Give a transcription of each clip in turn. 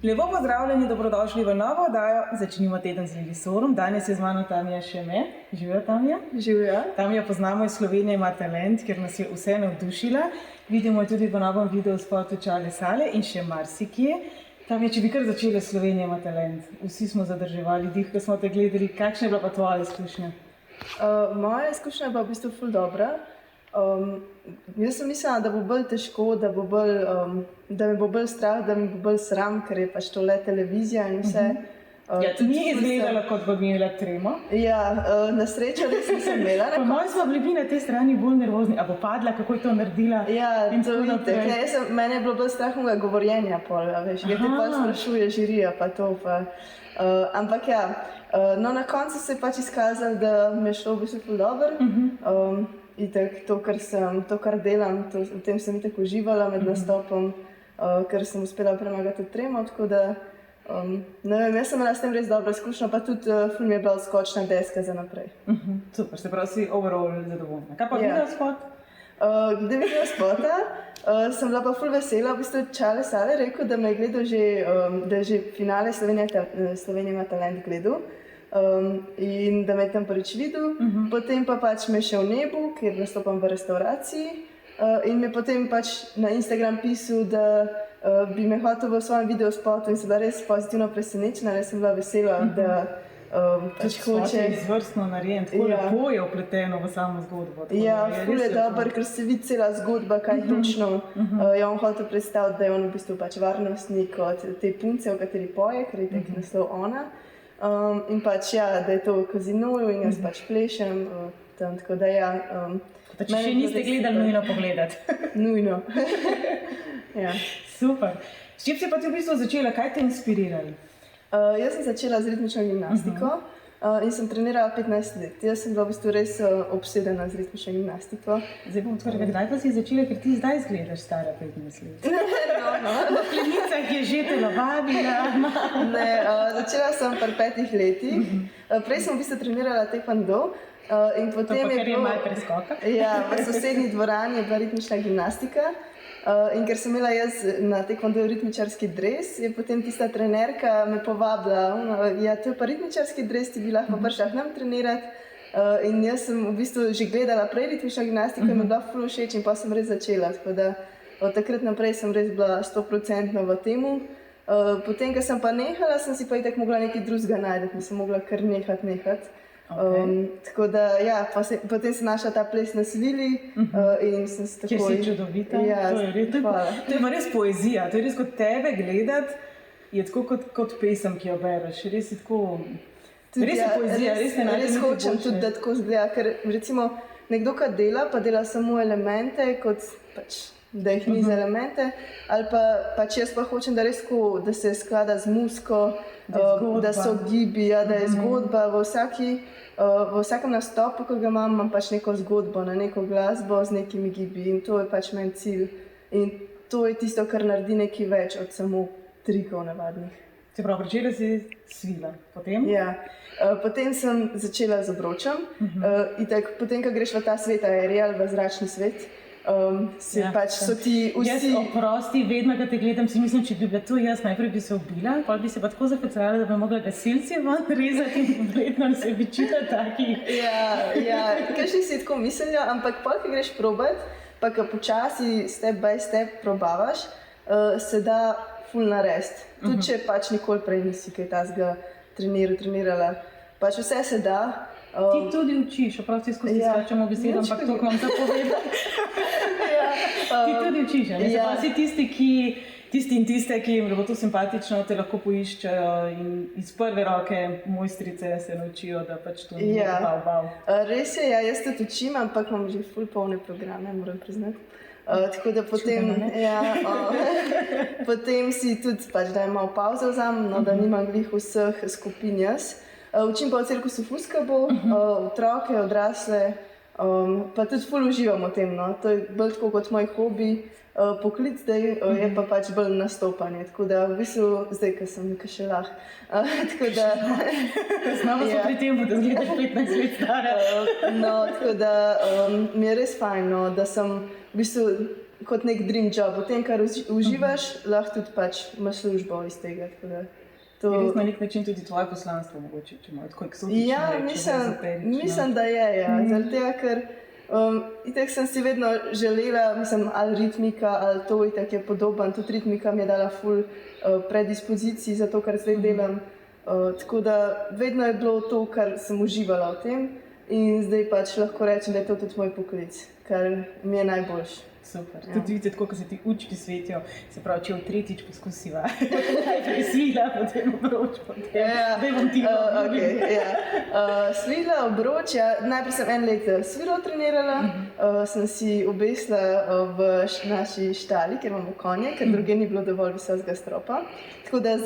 Lepo pozdravljeni, dobrodošli v novo oddajo. Začnimo teden z Lisorom. Danes je z mano Tanja Šeme. Živijo, Tanja? Živijo. Tanja poznamo iz Slovenije, ima talent, ker nas je vse navdušila. Vidimo jo tudi v novem videu spotu Čale Sale in še marsikje. Tanja, če bi kar začeli s Slovenije, ima talent. Vsi smo zadrževali dih, ko smo te gledali. Kakšna je bila pa tvoja izkušnja? Moja izkušnja je bila v bistvu ful dobra. Jaz sem mislila, da bo bolj težko, da me bo bolj strah, da mi bo bolj sram, ker je pač tole televizija in vse. Ja, to ni izgledalo, kot bi imela tremo. Ja, na srečo res nisem imela. Po mojem smo bili na tej strani bolj nervozni. A bo padla, kako je to naredila? Ja, to vidite. Mene je bilo bolj strah mojega govorjenja pol, veš, ker te pol sprašuje žirija pa to pa. Ampak ja, no na koncu se je pač izkazalo, da mi je šlo v bistvu ful dobro. Itak, to, kar delam, v tem sem itak uživala med nastopom, ker sem uspela premagati tudi tremo, tako da, ne vem, jaz sem imela s tem res dobro izkušnjo, pa tudi ful mi je bila odskočna deska za naprej. Super, se pravi, si overall zadovoljna. Kaj pa video spot? Glede video spota, sem bila pa ful vesela, v bistvu Čale Sale rekel, da me je gledal že, da je že finale Slovenija ima talent gledal. In da me je tam prvič videl, potem pa pač me še v Nebu, kjer nastopam v restauraciji in mi potem pač na Instagram pisal, da bi me hotel v svojem videospotu in sem bila res pozitivno presenečena, res sem bila vesela, da pač hoče. Spot je izvrstno narejen, tako lepo je vpleteno v samo zgodbo. Ja, ful je dober, ker se vidi cela zgodba, kaj točno je on hotel predstaviti, da je on v bistvu pač varnostnik od te punce, o kateri poje, ker je tak naslov ona. In pač ja, da je to v kazinoju in jaz pač plešem tam, tako da ja. Če še niste gledali, nujno pogledati. Nujno. Ja. Super. S čim si pa ti v bistvu začela, kaj te inspirirali? Jaz sem začela z ritmično gimnastiko in sem trenirala 15 let. Jaz sem bila v bistvu res obsedena z ritmično gimnastiko. Zdaj bom odkrila, kdaj pa si začela, ker ti zdaj izgledaš stara 15 let. V Klenicah je že telovadila. Ne, začela sem pri 5 letih. Prej sem v bistvu trenirala taekwondo. In potem je bilo malo preskoka. Ja, v sosednji dvorani je bila ritmična gimnastika. In ker sem imela jaz na taekwondo ritmičarski dres, je potem tista trenerka me povabila, ja, to je pa ritmičarski dres, ti bi lahko prišla k nam trenirati. In jaz sem v bistvu že gledala prej ritmično gimnastiko in mi je bila ful všeč in pa sem res začela. Tako da od takrat naprej sem res bila 100% v temu. Potem, ko sem pa nehala, sem si pa itak mogla nekaj drugega najti, nisem mogla kar nehati. Tako da, ja, potem sem našla ta ples na Svili in sem se takoj... Kjer si čudovita. Ja, hvala. To je pa res poezija, to je res kot tebe gledati, je tako kot pesem, ki jo bereš. Res je tako... Res je poezija, res ne najdem res hočem tudi, da tako zgleda, ker recimo nekdo, ki dela, pa dela samo elemente, kot pač, da jih ni za elemente, ali pa pač jaz pa hočem, da res tako, da se sklada z muziko, da so gibi, da je zgodba. V vsakem nastopu, ko ga imam pač neko zgodbo, na neko glasbo z nekimi gibi in to je pač meni cilj. In to je tisto, kar naredi nekaj več od samo trikov navadnih. Se pravi, začela si Svila, potem? Ja, potem sem začela z obročem. Potem, ko greš v ta svet aerial, v zračni svet, pač so ti vsi... Jaz oprosti, vedno, ko te gledam, si mislim, če bi bila to jaz, najprej bi se ubila, potem bi se pa tako zafecala, da bi mogla gasilci ven rezati in vredno se bi čila takih. Ja, kakšni si tako mislijo, ampak potem, ko greš probat, pa ko počasi, step by step probavaš, se da ful narediti. Tudi če pač nikoli prej nisi kaj tazga trenirala. Pač vse se da. Ti tudi učiš, oprosti skozi skačemo besedo, ampak to vam zapovedati. Ti tudi učiš, ne? Se pa si tisti in tiste, ki jim bo to simpatično, te lahko poiščejo in iz prve roke mojstrice se naučijo, da pač to ni bav. Res je, ja, jaz tudi učim, ampak imam že ful polne programe, moram priznati. Tako da potem si tudi pač, da malo pauzo vzamem, da nimam glih vseh skupin jaz. Učim pa v cirkusu Fuskabo, otroke, odrasle, pa tudi ful uživam v tem, no. To je bolj tako kot moj hobi, poklic zdaj je pa pač bolj nastopanje, tako da v bistvu zdaj, ko sem nekaj še lahko. Tako da... Znamo so pri tem, da zgledaš 15 let stara. No, tako da mi je res fajn, no, da sem v bistvu kot nek dream job. V tem, kar uživaš, lahko tudi pač imaš službo iz tega. To je res na nek način tudi tvoje poslanstvo, mogoče, če imajo tako eksotično. Ja, mislim, da je. Ja. Zaradi tega, ker itak sem si vedno želela, ali ritmika, ali to itak je podoben. Tudi ritmika mi je dala ful predispozicij za to, kar zdaj delam. Tako da vedno je bilo to, kar sem uživala v tem. In zdaj pač lahko rečem, da je to tudi moj poklic, kar mi je najboljši. Super. Ja. Tudi vidite, kako se ti učki svetijo. Se pravi, če v tretjič poskusiva. Najprej svila, potem obroč, potem. Zdaj bom ti svila, obroč, ja. Najprej sem 1 let svilo trenirala, sem si obesla v naši štali, ker imamo konje, ker druge ni bilo dovolj visokega stropa. Tako da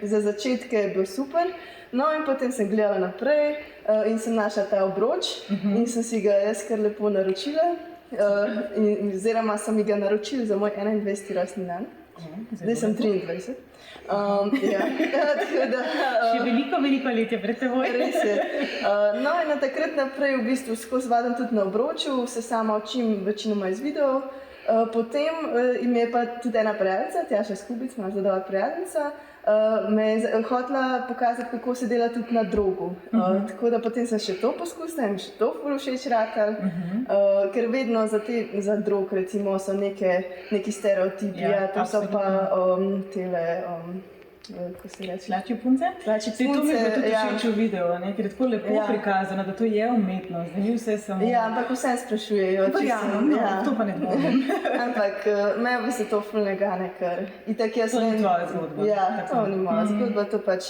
za začetke je bilo super. No in potem sem gledala naprej in sem našla ta obroč in sem si ga jaz kar lepo naročila. Oziroma so mi ga naročili za moj 21. rojstni dan. Zdaj sem 23. Še veliko let je pred teboj. Res je. No in od takrat naprej v bistvu skozi vadim tudi na obroču, se sama učim večinoma iz videov. Potem mi je pa tudi ena prijateljica, Tjaša Skubic, moja zelo dobra prijateljica, me je hotela pokazati, kako se dela tudi na drogu. Tako da potem sem še to poskusila in mi še to ful všeč ratalo. Ker vedno za drog recimo so neki stereotipi, to so pa ko se reče? Slačje punce? Slačje punce, to mi je tudi všeč v videu, ker je tako lepo prikazano, da to je umetnost, da ni vse samo... Ja, ampak vse sprašujejo. To pa ne dvomim. Ampak me v bistvu to ful ne gane, ker itak jaz... To ni tvoja zgodba. Ja, to ni moja zgodba, to pač...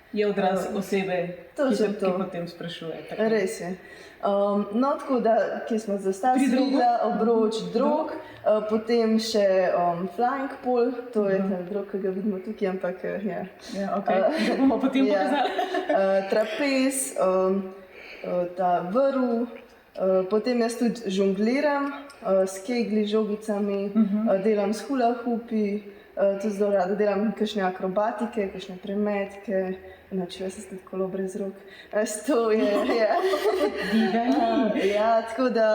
Je odraz osebe, ki potem sprašuje. Res je. No, tako da, kje smo zastavili? Svila, obroč, drog, potem še flying pole, to je ta drog, ki ga vidimo tukaj, ampak ja. Ja, okej, da bomo potem pokazali. Trapez, ta vrv, potem jaz tudi žongliram s kegli, žogicami, delam s hula hoopi, tudi zelo rada delam kakšne akrobatike, kakšne premetke, če se tako kolo brez rok. Stoje, ja. Ja, tako da,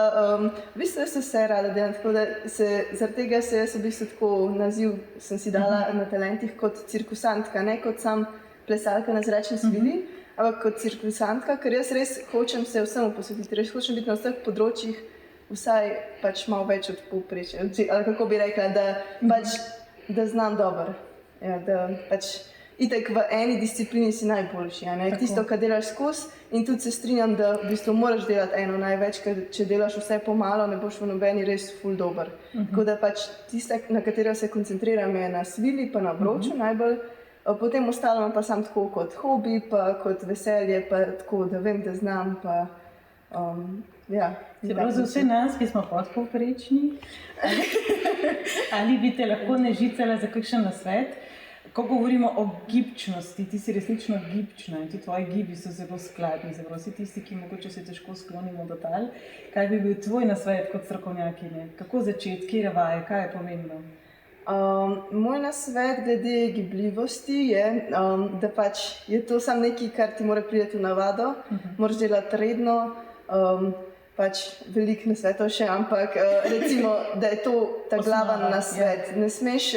v bistvu jaz vse rada delam, tako da zaradi tega se jaz v bistvu tako naziv sem si dala na talentih kot cirkusantka, ne kot sam plesalka na zračni svili, ampak kot cirkusantka, ker jaz res hočem se vsemu posvetiti, res hočem biti na vseh področjih vsaj pač malo več od povprečja, ali kako bi rekla, da znam dobro, da pač itak v eni disciplini si najboljši, tisto, kar delaš skozi in tudi se strinjam, da v bistvu moraš delati eno največ, ker če delaš vse pomalo, ne boš v nobeni res ful dober. Tako da pač tista, na katero se koncentriram, je na svili pa na obroču najbolj, potem ostalo pa sam tako kot hobi, pa kot veselje, pa tako, da vem, da znam, pa ja. Se pravi, za vse nas, ki smo podpovprečni, ali bi te lahko nežicala za kakšen nasvet? Ko govorimo o gibčnosti, ti si resnično gibčna in ti tvoji gibi so zelo skladni, zelo vsi tisti, ki mogoče se težko sklonimo do tal. Kaj bi bil tvoj nasvet kot strokovnjakinje? Kako začeti, kje vaje, kaj je pomembno? Moj nasvet glede gibljivosti je, da pač je to samo nekaj, kar ti mora priti v navado, moraš delati redno, pač veliko nasvetov še, ampak recimo, da je to ta glaven nasvet. Ne smeš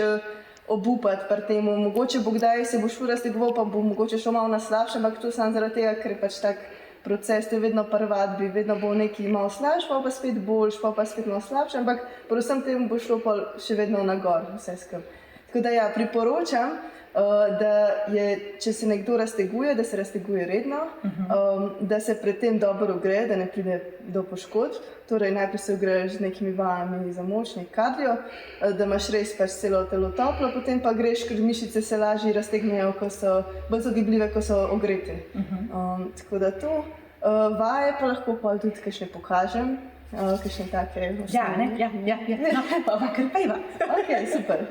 obupati pri temu, mogoče bo kdaj se boš raztegoval, pa bo mogoče šel malo na slabše, ampak to samo zaradi tega, ker je pač tak proces, to je vedno pri vadbi, vedno bo nekaj malo slabše, pa spet boljš, pa spet malo slabše, ampak predvsem temu bo šlo pa še vedno nagor vse skupaj. Tako da ja, priporočam, da je, če se nekdo razteguje, da se razteguje redno, da se pred tem dobro ogreje, da ne pride do poškodb. Torej najprej se ogreješ z nekimi vajami za moč, nek kardio, da imaš res pač celo telo toplo, potem pa greš, ker mišice se lažje raztegnejo, bolj so gibljive, ko so ogrete. Tako da to. Vaje pa lahko pa tudi kakšne pokažem, kakšne take osnovne. Ja, no, pa kar pejva. Ok, super.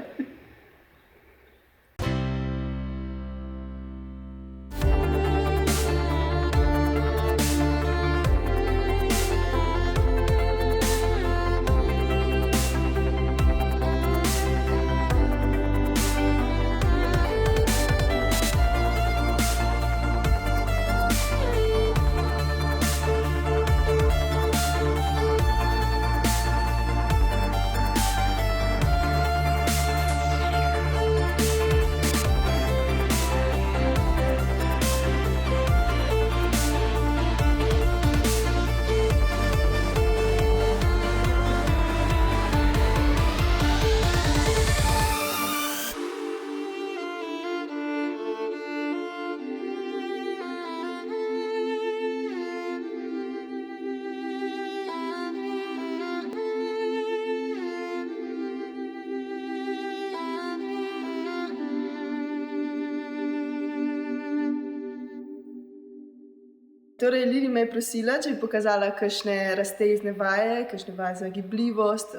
Torej, Lili me je prosila, če bi pokazala kakšne raztezne vaje, kakšne vaje za gibljivost,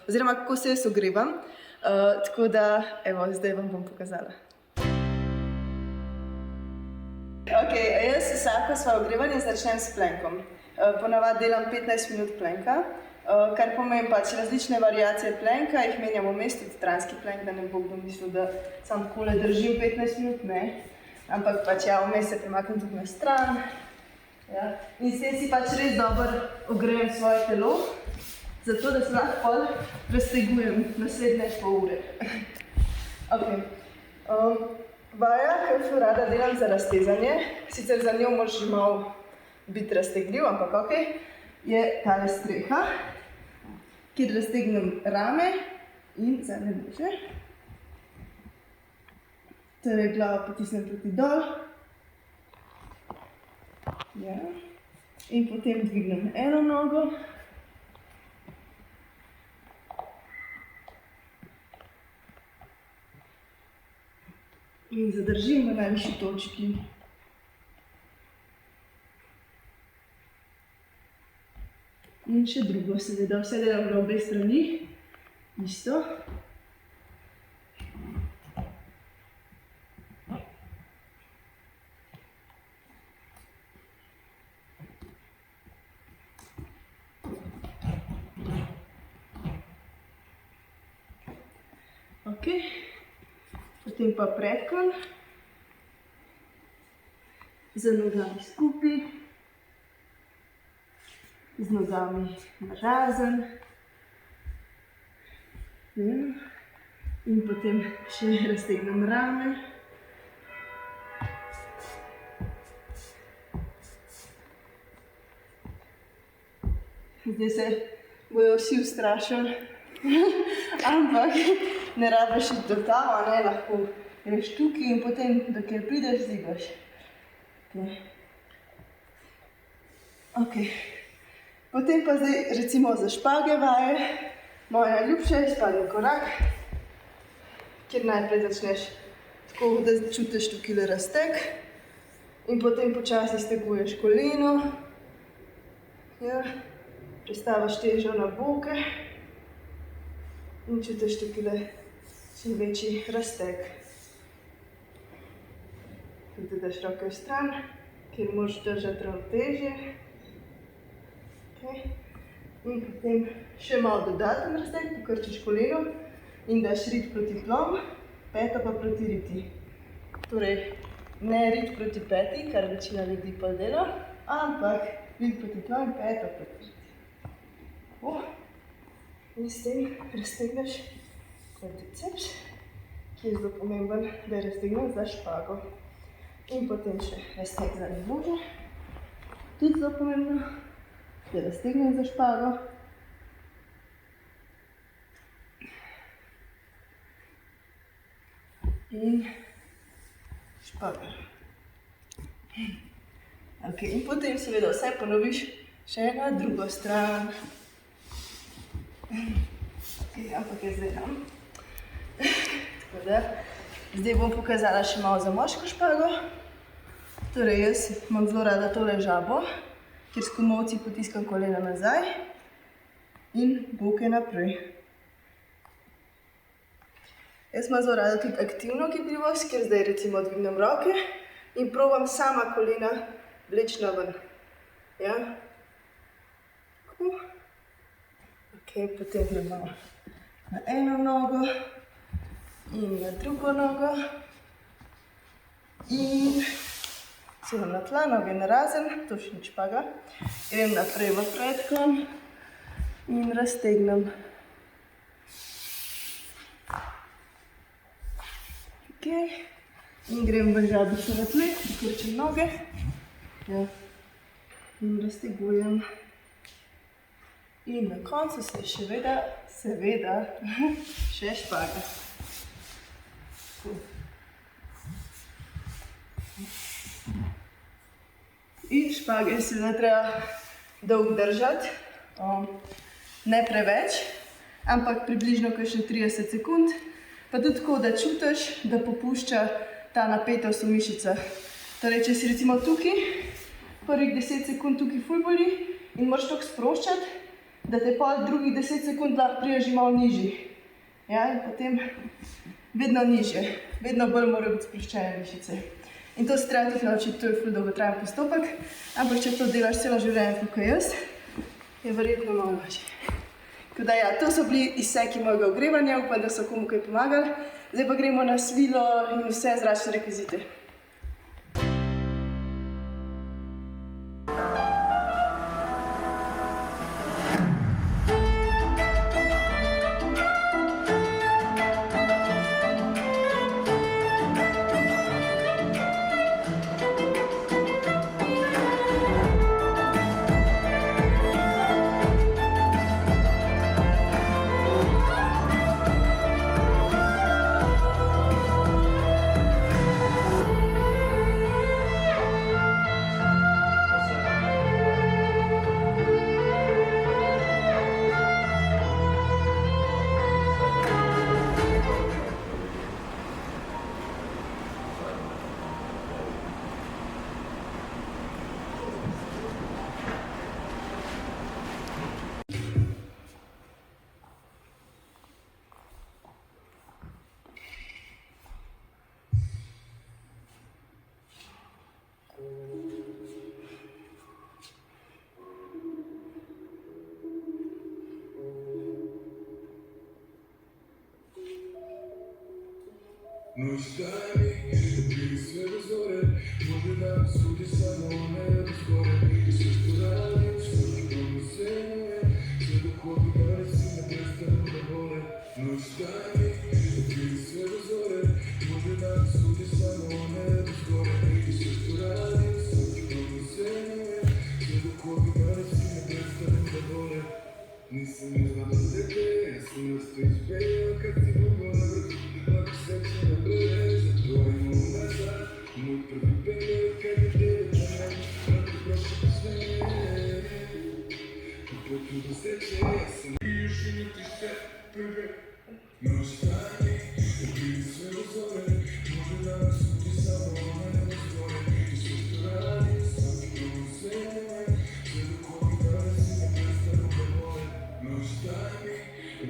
oziroma kako se jaz ogrevam. Tako da, evo, zdaj vam bom pokazala. Ok, jaz vsako svoje ogrevanje začnem s plenkom. Ponavadi delam 15 minut plenka, kar pomeni pač različne variacije plenka, jih menjam vmes, tudi stranski plenk, da ne bo kdo mislil, da sam takole držim 15 minut, ne. Ampak pač ja, vmes se premaknem tudi na stran. Ja. In s tem si pač res dobro ogrejem svoje telo, zato da se lahko pol raztegujem naslednje pol ure. Vaja, ki jo rada delam za raztezanje, sicer za njo moraš že malo biti raztegljiv, ampak ok, je tale streha, kjer raztegnem rame in zadnje nože. Torej glavo potisnem proti dol. Ja. In potem dvignem eno nogo. In zadržim v najvišji točki. In še drugo, seveda, vse delam na obe strani. Isto. Ok, potem pa predklon, z nogami skupaj, z nogami narazen. In potem še raztegnem rame. Zdaj se bojo vsi ustrašili, ampak ne rabiš iti do tam, lahko greš tukaj in potem, dokler prideš, zigaš. Ok. Potem pa zdaj recimo za špage vaje. Moja najljubša je špagin korak, kjer najprej začneš tako, da čutiš tukajle razteg in potem počasi steguješ koleno. Ja. Prestaviš težo na boke in čutiš tukajle čim večji razteg. Tudi daš roke v stran, kjer moraš držati ravnotežje. In potem še malo dodaten razteg, pokrčiš koleno in daš rit proti tlom, peta pa proti riti. Torej, ne rit proti peti, kar večina ljudi pa dela, ampak rit proti tlom, peta proti riti. In s tem raztegneš kvadriceps, ki je zelo pomemben, da je raztegnen za špago. In potem še razteg zadnje nože, tudi zelo pomembno, da je raztegnen za špago. In špaga. Ok, in potem seveda vse ponoviš še na drugo stran. Ampak je zdaj tam. Tako da, zdaj bom pokazala še malo za moško špago. Torej, jaz imam zelo rada tole žabo, kjer s komolci potiskam kolena nazaj in boke naprej. Jaz imam zelo rada tudi aktivno gibljivost, kjer zdaj recimo dvignem roke in probam sama kolena vleči na ven. Ja? Tako. Ok, potem gremo na eno nogo in na drugo nogo. In sedem na tla, noge narazen, to še ni špaga. Grem naprej v predklon in raztegnem. Ok, in grem v žabico na tleh, pokrčim noge. Ja. In raztegujem. In na koncu se seveda, še špaga. In špage seveda treba dolgo držati, ne preveč, ampak približno kakšne 30 sekund, pa tudi tako, da čutiš, da popušča ta napetost v mišicah. Torej, če si recimo tukaj, prvih 10 sekund tukaj ful boli in moraš toliko sproščati, da te pa drugih 10 sekund lahko priješ že malo nižji. Ja, in potem vedno nižje, vedno bolj morajo biti sproščene mišice. In to se treba tudi naučiti, to je ful dolgotrajen postopek, ampak če to delaš celo življenje, tako kot jaz, je verjetno malo lažje. Tako da ja, to so bili izseki mojega ogrevanja, upam, da so komu kaj pomagali. Zdaj pa gremo na svilo in vse zračne rekvizite. Ночами били света зоре, може да суди само не разгоре. И също радим, също носене, все духови да си не престана да боле. Ночами били света зоре, може да суди само не разгоре. И също радим, също носене, все духови да си не престана да боле. Nisam izvan do tebe, ja sam nastoji speo kad ti dugo na vrhu, lako seče na brve, zato imam nazad, moj prvi period kad je tebe pomen, lako prošlo po sve, po putu do seče, ja sam još i ne ti sve prve. Noćtani, bili sve do zore, može da nas sudi samo ona ne razgore, i sve što radim, svaki problem sve nemaj, sve dok ovi dane si ne prestanu da vole. Noćtani,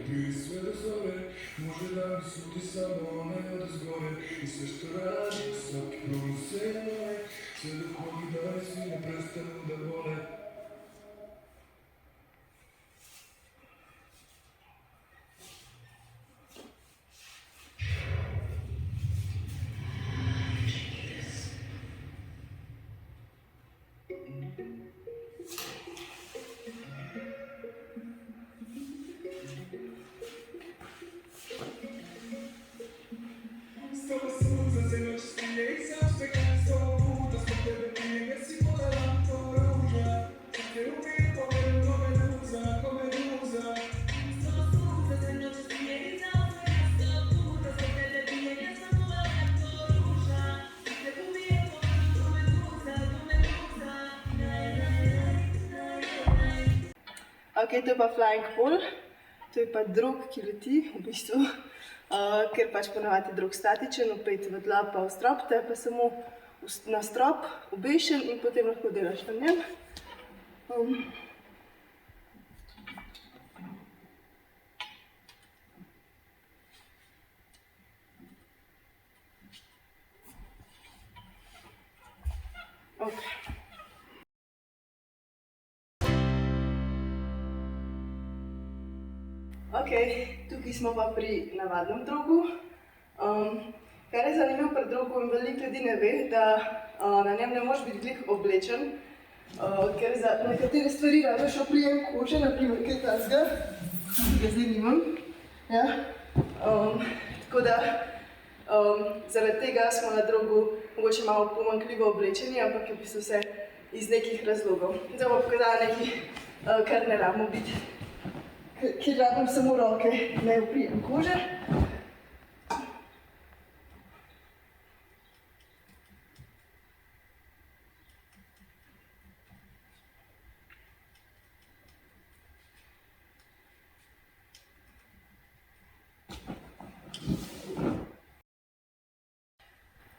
bili sve do zore, može da mi sudi samo ona ne razgore, i sve što radim, svaki problem sve nemaj, sve dok ovi dane si ne prestanu da vole. Ok, to je pa flying pole, to je pa drog, ki leti v bistvu, ker pač ponavadi je drog statičen, opet v tla pa v strop, to je pa samo na strop obešen in potem lahko delaš na njem. Ok. Ok, tukaj smo pa pri navadnem drogu. Kar je zanimivo pri drogu in veliko ljudi ne ve, da na njem ne moreš biti glih oblečen, ker za nekatere stvari rabiš oprijem kože, naprimer kaj takega, ki ga zdaj nimam. Ja. Tako da zaradi tega smo na drogu mogoče malo pomanjkljivo oblečeni, ampak je v bistvu vse iz nekih razlogov. Zdaj bom pokazala nekaj, kar ne rabimo biti. Kjer rabim samo roke, ne oprijem kože.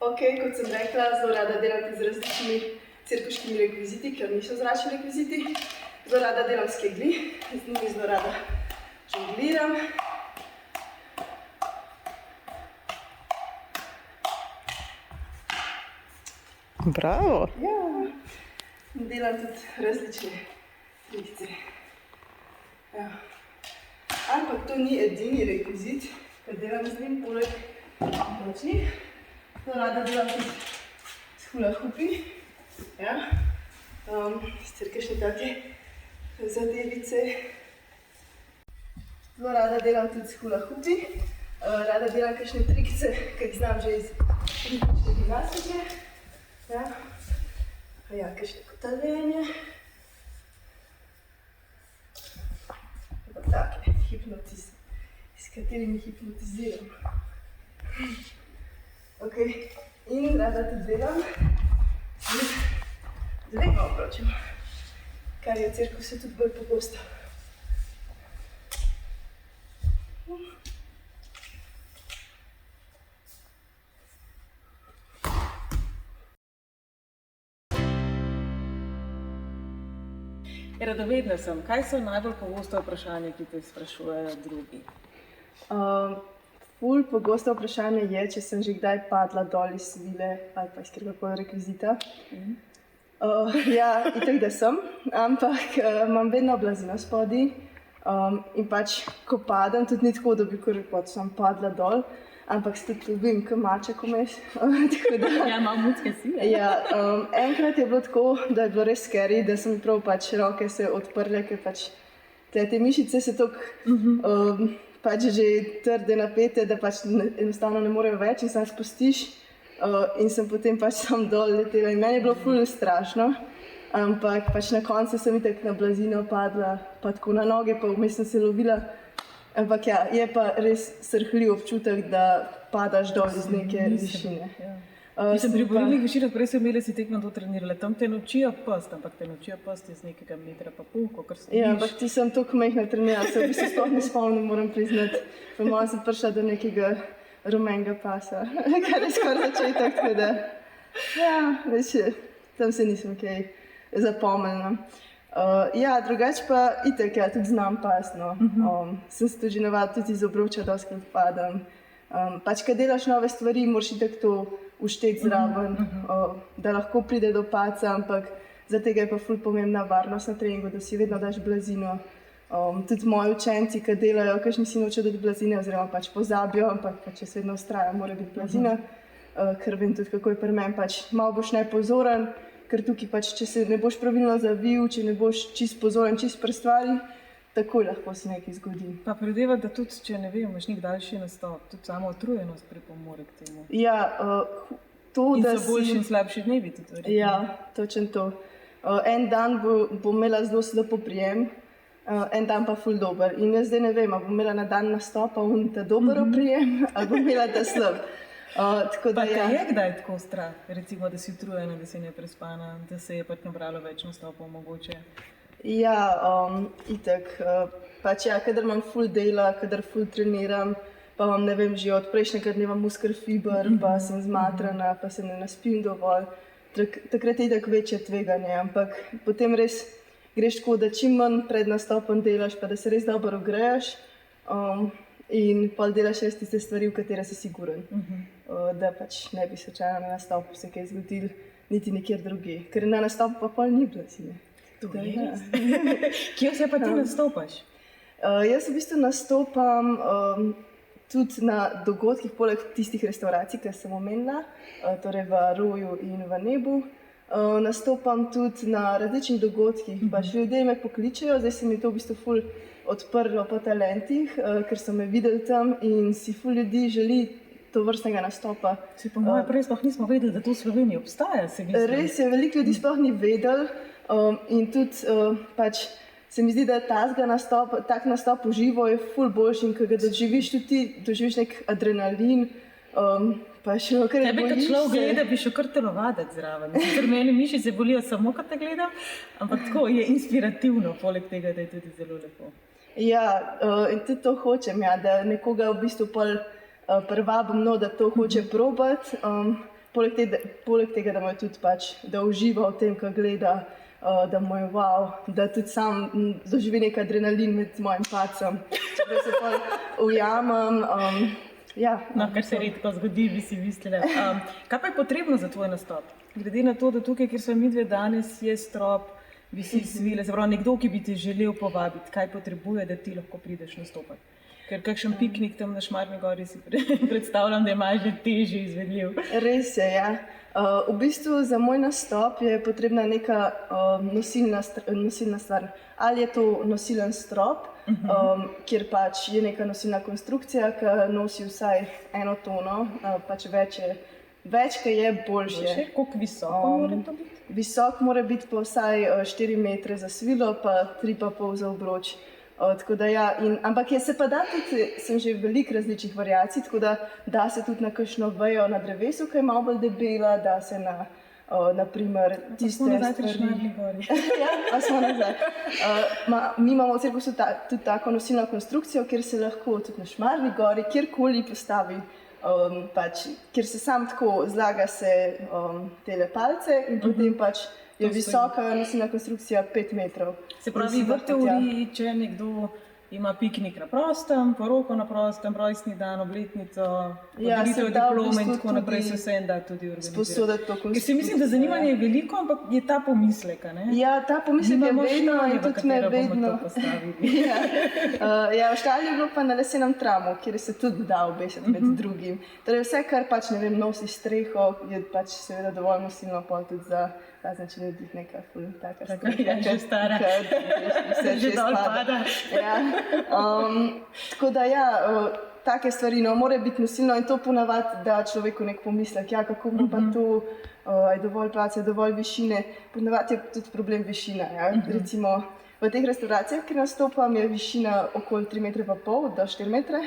Ok, kot sem rekla, zelo rada delate z različnimi cirkuškimi rekviziti, ker niso zračni rekviziti. Zelo rada delam s kegli, z njimi zelo rada žongliram. Bravo! Ja, delam tudi različne trikce. Ja. Ampak to ni edini rekvizit, ker delam z njim poleg nočnih. Zelo rada delam tudi s hula hoopi. Ja. Sicer kakšne take zadevice. Zelo rada delam tudi s hula hoopi. Rada delam kakšne trikce, ki jih znam že iz ritmične gimnastike. Ja, kakšne kotaljenje. Take s katerimi hipnotiziram. Ok, in rada tudi delam z dvema obročema, kar je v cirkusu tudi bolj pogosto. Radovedna sem, kaj so najbolj pogosto vprašanja, ki te sprašujejo drugi? Ful pogosto vprašanje je, če sem že kdaj padla dol iz svile ali pa iz katerega rekvizita. Ja, itak da sem, ampak imam vedno blazino spodaj in pač, ko padem, tudi ni tako, da bi kar sem padla dol, ampak se tudi ljubim, ko maček vmes. Ja, malo mucke si. Ja, enkrat je bilo tako, da je bilo res scary, da so mi prav pač roke se odprle, ker pač te mišice se tako pač že trde, napete, da pač enostavno ne morejo več in sam spustiš in sem potem pač sam dol letela in meni je bilo ful strašno, ampak pač na koncu sem itak na blazino padla, pa tako na noge, pa vmes sem se lovila. Ampak ja, je pa res srhljiv občutek, da padaš dol iz neke višine. Mislim, pri borilnih višinah, prej so imeli si tekmo to trenirale, tam te naučijo past, ampak te naučijo past iz nekega metra pa pol, kakor se Ja, ampak ti sem toliko majhna trenirala, se v bistvu sploh ne spomnim, moram priznati. Po mojem sem prišla do nekega rumenega pasa, kar je skoraj začetek, tako da ja, več, tam se nisem kaj zapomnila. Ja, drugače pa itak, ja, tudi znam pas, no. Sem se tudi že navadila, tudi iz obroča dostikrat padam. Pač, kad delaš nove stvari, moraš itak to ušteti zraven, da lahko pride do padca, ampak za tega je pa ful pomembna varnost na treningu, da si vedno daš blazino. Tudi moji učenci, ki delajo, kakšni si nočejo dati blazine, oziroma pač pozabijo, ampak pač jaz vedno vztrajam, mora biti blazina, ker vem tudi, kako je pri meni, pač malo boš nepozoren, ker tukaj pač, če se ne boš pravilno zavil, če ne boš čist pozoren, čist pri stvari, takoj lahko se nekaj zgodi. Pa predeva, da tudi, če ne vem, imaš nek daljši nastop, tudi samo utrujenost pripomore k temu. Ja, to, in da so boljši in slabši dnevi tudi. Ja, točno to. En dan bom imela zelo slabo prijem, en dan pa ful dober. In jaz zdaj ne vem, ali bom imela na dan nastopa ta dober prijem, ali bom imela ta slab. Pa te je kdaj tako strah, recimo, da si utrujena, da si neprespana, da se je pač nabralo več nastopov mogoče? Ja, itak. Pač ja, kadar imam ful dela, kadar ful treniram, pa imam, ne vem, že od prejšnjega dneva muskel fiber, pa sem zmatrana, pa se ne naspim dovolj. Takrat je itak večje tveganje, ampak potem res greš tako, da čim manj pred nastopom delaš, pa da se res dobro ogrejaš in pol delaš res tiste stvari, v katere si siguren. Da pač ne bi slučajno na nastopu se kaj zgodilo, niti nikjer drugje. Ker na nastopu pa pol ni blazine. To je res. Kje se pa ti nastopaš? Jaz v bistvu nastopam tudi na dogodkih, poleg tistih restauracij, ki sem omenila, torej v Roju in v Nebu. Nastopam tudi na različnih dogodkih, pač ljudje me pokličejo, zdaj se mi to v bistvu ful odprlo po talentih, ker so me videli tam in si ful ljudi želi to vrstnega nastopa. Si po moje prej sploh nismo vedeli, da to v Sloveniji obstaja, se mislim. Res je, veliko ljudi sploh ni vedeli in tudi pač se mi zdi, da tak nastop v živo je ful boljši in ko ga doživiš tudi ti, doživiš nek adrenalin, pa še kar je bojiš se. Tebe, kad človek gleda, bi šel kar telovadec zraven. Sicer meni mišice bolijo samo, kad te gledam, ampak tako je inspirativno, poleg tega, da je tudi zelo lepo. Ja, in tudi to hočem, ja, da nekoga v bistvu pol privabim, no, da to hoče probati. poleg tega, da mu je tudi pač, da uživa v tem, kar gleda, da mu je wow, da tudi sam doživi nek adrenalin med mojim pacem, čeprav se pa ujamem. Ja. No, kar se redko zgodi, bi si mislila. Kaj pa je potrebno za tvoj nastop? Glede na to, da tukaj, kjer smo mi dve danes, je strop, bi si svile, zapravo nekdo, ki bi te želel povabiti, kaj potrebuje, da ti lahko prideš nastopati? Ker kakšen piknik tam na Šmarni gori si predstavljam, da je malo že težje izvedljiv. Res je, ja. V bistvu za moj nastop je potrebna neka nosilna stvar. Ali je to nosilen strop, kjer pač je neka nosilna konstrukcija, ki nosi vsaj 1 tono, pač več, ki je boljše. Koliko visoko mora to biti? Visok mora biti pa vsaj 4 metre za svilo, pa 3,5 za obroč. Tako da ja, ampak se pa da tudi, sem že veliko različnih variacij, tako da se tudi na kakšno vejo na drevesu, ki je malo bolj debela, da se na primer tiste stvari. Pa smo nazaj pri Šmarni gori. Ja, pa smo nazaj. Mi imamo v cirkusu tudi tako nosilno konstrukcijo, kjer se lahko tudi na Šmarni gori, kjerkoli postavi, pač, kjer se sam tako zlaga se tele palce in potem pač je visoka nosilna konstrukcija 5 metrov. Se pravi, v teoriji, če nekdo ima piknik na prostem, poroko na prostem, rojstni dan, obletnico, podelitev diplome in tako naprej, se vse en da tudi organizirati. Ker si mislim, da zanimanje je veliko, ampak je ta pomislek, ne? Ja, ta pomislek je vedno in tudi ne vedno. Ja, v Štalji je bilo pa na lesenem tramu, kjer se tudi da obešati med drugim. Torej vse, kar pač, ne vem, nosi streho, je pač seveda dovolj nosilno pol tudi za razen, če narediti neka ful, taka stvar. Ja, že stara. Že dol pada. Ja. Tako da ja, take stvari, no, mora biti nosilno in to ponavadi da človeku nek pomislek, ja, kako bo pa to, je dovolj place, dovolj višine, ponavadi je tudi problem višina, ja. Recimo v teh restauracijah, kjer nastopam, je višina okoli 3,5 metre do 4 metre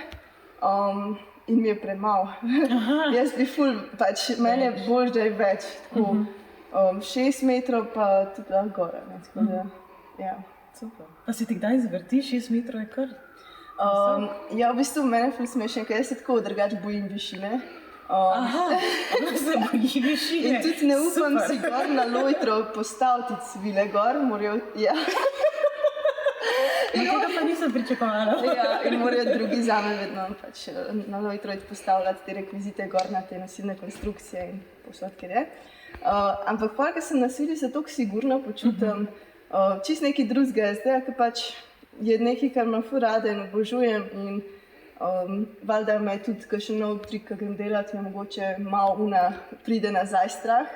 in mi je premalo. Jaz bi ful, pač meni je bolj, da je več, tako 6 metrov pa tudi lahko gore, ne, tako da, ja. Super. Pa se ti kdaj zvrti, 6 metrov je kar? Ja, v bistvu mene ful smešen, ker jaz se tako drugače bojim višine. Se boji višine. In tudi ne upam si gor na lojtro postaviti svile gor, morajo, ja. Tega pa nisem pričakovala. Ja, in morajo drugi zame vedno pač na lojtro postavljati te rekvizite gor na te nosilne konstrukcije in posod, kjer je. Ampak pol, ko sem na svili, se toliko sigurno počutim, čist nekaj drugega, zdaj, ker pač je nekaj, kar imam ful rada in obožujem in valjda me je tudi kakšen nov trik, ki grem delati, me mogoče malo pride nazaj strah.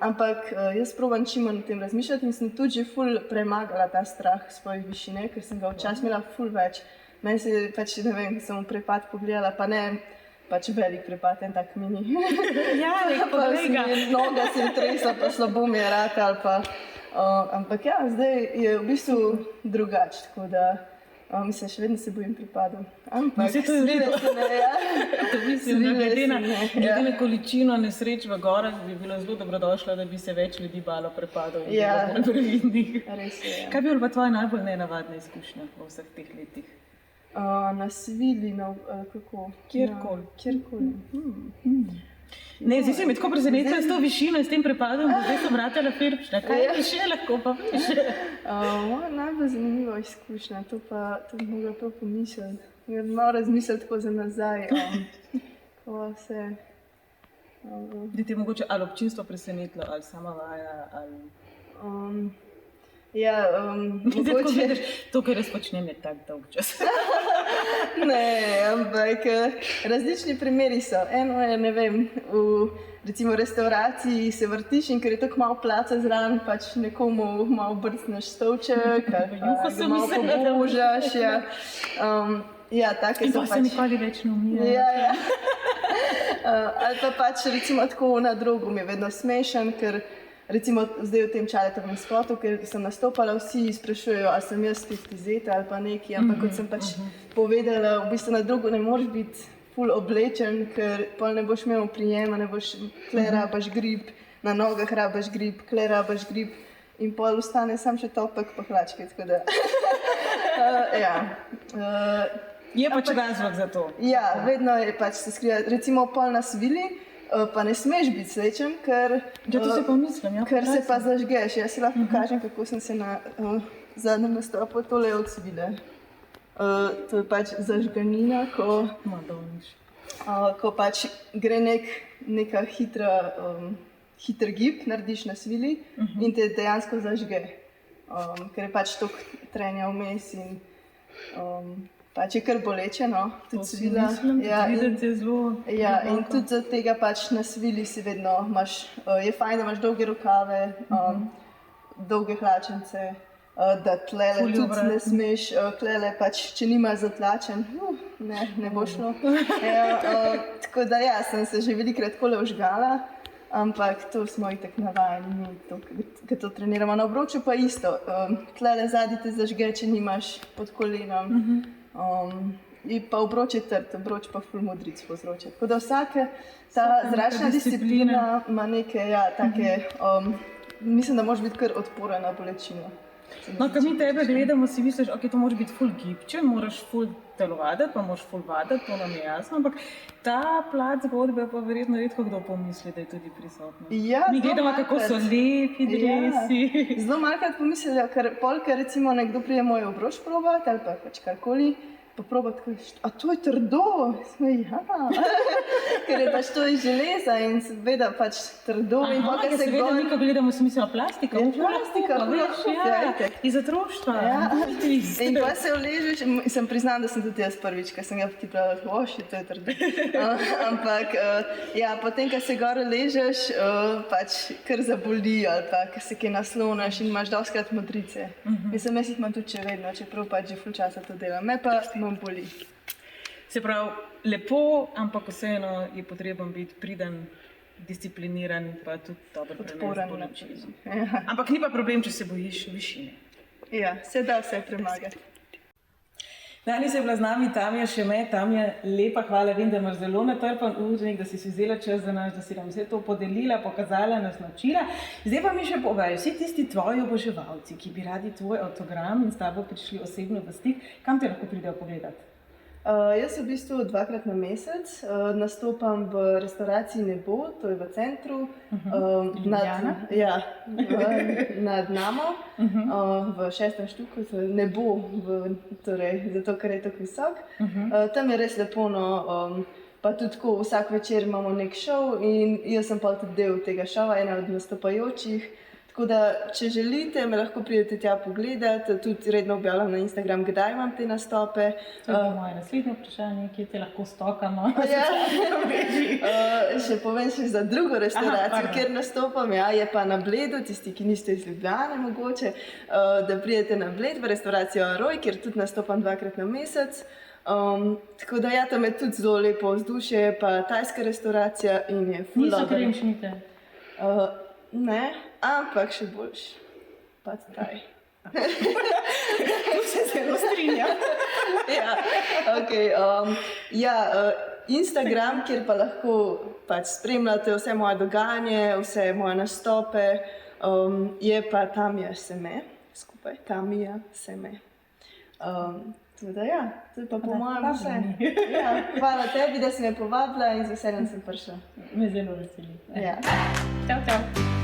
Ampak jaz probam čim manj o tem razmišljati in sem tudi že ful premagala ta strah svoje višine, ker sem ga včasih imela ful več. Meni se pač, ne vem, sem v prepad pogledala, pa ne pač velik prepad, en tak mini. Ja, pa noga se je tresla, pa slabo mi je ratal, pa ampak ja, zdaj je v bistvu drugače, tako da mislim, še vedno se bojim prepadov. Ampak svile se ne, ja. To mislim, da glede na količino nesreč v gorah bi bilo zelo dobrodošlo, da bi se več ljudi balo prepadov in bilo bolj previdnih. Res je, ja. Kaj bi bila pa tvoja najbolj nenavadna izkušnja v vseh teh letih? Na svili, kako? Kjerkoli. Ne, zdaj si me tako presenetila s to višino in s tem prepadom, da zdaj sem vratila Firpšna. Kaj je še lahko pa veš? Moja najbolj zanimiva izkušnja, to bi mogla prav pomisliti. Malo razmisliti tako za nazaj, ko se... Da ti je mogoče ali občinstvo presenetilo, ali sama vaja, ali... Ja, mogoče... To, kar jaz počnem, je tak dolg čas. Ne, ampak različni primeri so. Eno je, ne vem, recimo v restauraciji se vrtiš in ker je tako malo placa zraven, pač nekomu malo brcneš stolček, ali pa ga malo pobožaš. Ja, take so pač... In pa se nikoli več ne umije. Ja. Ali pa pač recimo tako na drogu mi je vedno smešen, ker recimo zdaj v tem Čaletovem spotu, ker sem nastopala, vsi sprašujejo, ali sem jaz Tiftizeta ali pa neki, ampak kot sem pač povedala, v bistvu na drogu ne moreš biti ful oblečen, ker pol ne boš imel prijema, ne boš, kle rabaš grip, na nogah rabaš grip, kle rabaš grip in pol ostane sam še topek pa hlačke, tako da, ja. Je pač razlog za to. Ja, vedno je pač se skriva, recimo pol na svili, pa ne smeš biti srečen, ker, Ja, to si pa mislim, ja. ker se pa zažgeš. Jaz si lahko pokažem, kako sem se na zadnjem nastopu tole odsvile. To je pač zažganina, ko pač gre neka hiter gib, narediš na svili in te dejansko zažge. Ker je pač toliko trenja vmes in pač je kar boleče, no, tudi svila. Ja, videti je zelo. Ja, in tudi zaradi tega pač na svili si vedno imaš, je fajn, da imaš dolge rokave, dolge hlačence, da tlele tudi ne smeš, tlele pač, če nimaš zatlačen, ne bo šlo. Ja, tako da ja, sem se že velikokrat takole užgala, ampak to smo itak navajeni, ko to treniramo. Na obroču pa isto, tlele zadnji te zažge, če nimaš pod kolenom. In pa obroč je trd, obroč pa ful modric povzroča. Tako da vsaka ta zračna disciplina ima neke, ja, take, mislim, da moraš biti kar odporen na bolečino. No, ko mi tebe gledamo, si misliš, ok, to moraš biti ful gibčen, moraš ful telovaditi, pa moraš ful vaditi, to nam je jasno, ampak ta plat zgodbe pa verjetno redko kdo pomisli, da je tudi prisotna. Ja, mi gledamo, kako so lepi dresi. Ja, zelo malokrat pomislijo, ker polka recimo nekdo prije moj obroč probati ali pa pač karkoli, pa proba tako, a to je trdo, ja, ker je pač to iz železa in seveda pač trdo. Aha, in pa, ker seveda mi, ko gledamo, si mislimo plastika, veš, ja, iz otroštva. Ja. In pa se uležeš, sem priznam, da sem tudi jaz prvič, ker sem ga pripravila, to je trdo. Ampak, ja, potem, ko se gor ležeš, pač kar zaboli ali pa, ker se kaj naslonaš in imaš dostikrat modrice. Mislim, jaz jih imam tudi še vedno, čeprav pač že ful časa to delam. Me pa boli. Se pravi, lepo, ampak vseeno je potreben biti priden, discipliniran, pa tudi dobro prenesti bolečino. Ja. Ampak ni pa problem, če se bojiš višine. Ja, se da vse premagati. Danes je bila z nami Tamja Šeme. Tamja, lepa hvala, vem, da imaš zelo natrpan urnik, da si vzela čas za nas, da si nam vse to podelila, pokazala, nas naučila. Zdaj pa mi še povej, vsi tisti tvoji oboževalci, ki bi radi tvoj avtogram in s tabo prišli osebno v stik, kam te lahko pridejo pogledati? Jaz v bistvu 2-krat na mesec nastopam v restavraciji Nebo, to je v centru, nad Namo, v 6. štuku, to je Nebo, torej, zato ker je tako visok. Tam je res lepo, no, pa tudi tako vsak večer imamo nek šov in jaz sem pa tudi del tega šova, ena od nastopajočih. Tako da, če želite, me lahko pridete tja pogledati, tudi redno objavljam na Instagram, kdaj imam te nastope. To je moje naslednje vprašanje, kje te lahko stokamo. Ja. Še povem še za drugo restauracijo, kjer nastopam, ja, je pa na Bledu, tisti, ki niste iz Ljubljane mogoče, da pridete na Bled v restauracijo Aroj, kjer tudi nastopam 2-krat na mesec. Tako da ja, tam je tudi zelo lepo vzdušje, pa tajska restauracija in je ful Niso dobro. kremšnite? Ne, ampak še boljš. Pa taj. Tu se zelo strinjam. Ja, okay, Instagram, kjer pa lahko pač spremljate vse moje dogajanje, vse moje nastope, je pa Tamja Šeme, skupaj, Tamja Šeme. Tako da ja, to je pa po mojem vse. Ja, hvala tebi, da si me povabila in z veseljem sem prišla. Me zelo veseli. Ja. Čau, čau.